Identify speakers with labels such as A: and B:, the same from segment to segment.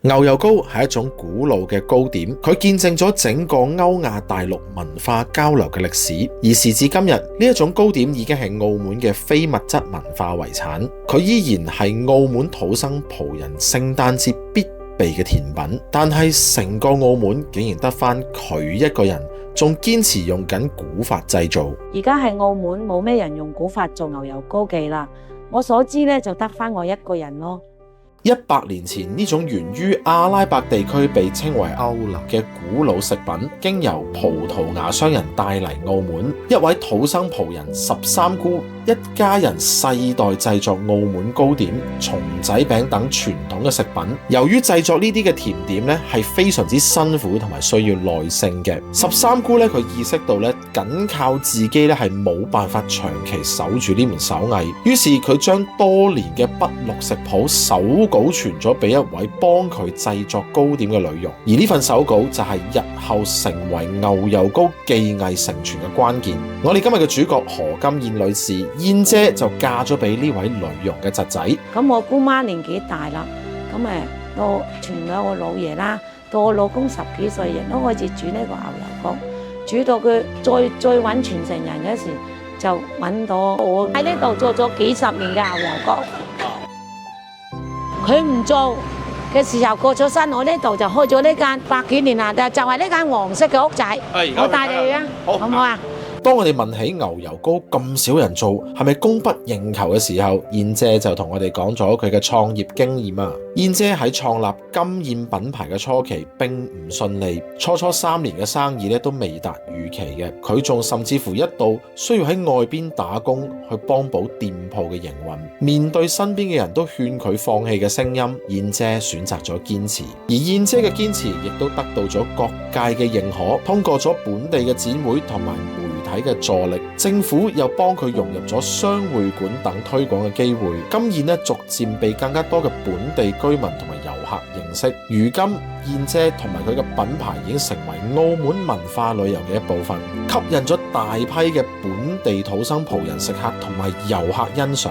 A: 牛油糕係一種古老嘅糕點，佢見證咗整個歐亞大陸文化交流嘅歷史。而時至今日，呢一種糕點已經係澳門嘅非物質文化遺產，佢依然係澳門土生葡人聖誕節必備嘅甜品。但係成個澳門竟然得返佢一個人，仲堅持用緊古法製造。
B: 而家係澳門冇咩人用古法做牛油糕記啦，我所知咧就得返我一個人咯。
A: 100年前，呢種源於阿拉伯地區被稱為歐勒嘅古老食品，經由葡萄牙商人帶嚟澳門。一位土生葡人13姑一家人世代製作澳門糕點、松仔餅等傳統嘅食品。由於製作呢啲嘅甜點咧係非常之辛苦同埋需要耐性嘅，13姑咧佢意識到咧僅靠自己咧係冇辦法長期守住呢門手藝，於是佢將多年嘅筆錄食譜手稿傳咗俾一位幫佢製作糕點嘅女傭，而呢份手稿就係日後成為牛油糕技藝成傳嘅關鍵。我哋今日嘅主角何金燕女士，燕姐就嫁咗俾呢位女傭嘅侄仔。
B: 咁我姑媽年紀大啦，咁到傳咗我老爺啦，到我老公10幾歲亦都開始煮呢個牛油糕，煮到佢再揾傳承人嗰時，就揾到我喺呢度做咗幾十年嘅牛油糕。佢唔做嘅時候過咗身，我呢度就開咗呢間100幾年啦，就係呢間黃色嘅屋仔。我帶你去啊，好唔好啊？
A: 當我哋問起牛油糕咁少人做，係咪供不應求嘅時候，燕姐就同我哋講咗佢嘅創業經驗啊。燕姐喺創立金燕品牌嘅初期並唔順利，初3年嘅生意咧都未達預期嘅，佢仲甚至乎一度需要喺外邊打工去幫補店鋪嘅營運。面對身邊嘅人都勸佢放棄嘅聲音，燕姐選擇咗堅持，而燕姐嘅堅持亦都得到咗各界嘅認可，通過咗本地嘅展會同埋媒體嘅助力，政府又幫佢融入咗雙會館等推廣嘅機會，金燕咧逐漸被更加多嘅本地居民同埋遊客認識。如今燕姐同埋佢嘅品牌已經成為澳門文化旅遊嘅一部分，吸引咗大批嘅本地土生葡人食客同埋遊客欣賞。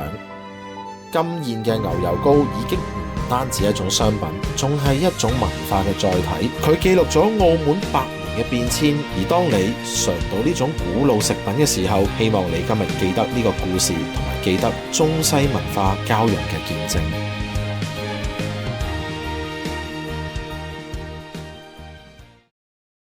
A: 金燕嘅牛油糕已經唔單止係一種商品，仲係一種文化嘅載體，佢記錄咗澳門100年嘅變遷。而當你嘗到呢種古老食品嘅時候，希望你今日記得呢個故事，同埋記得中西文化交融嘅見證。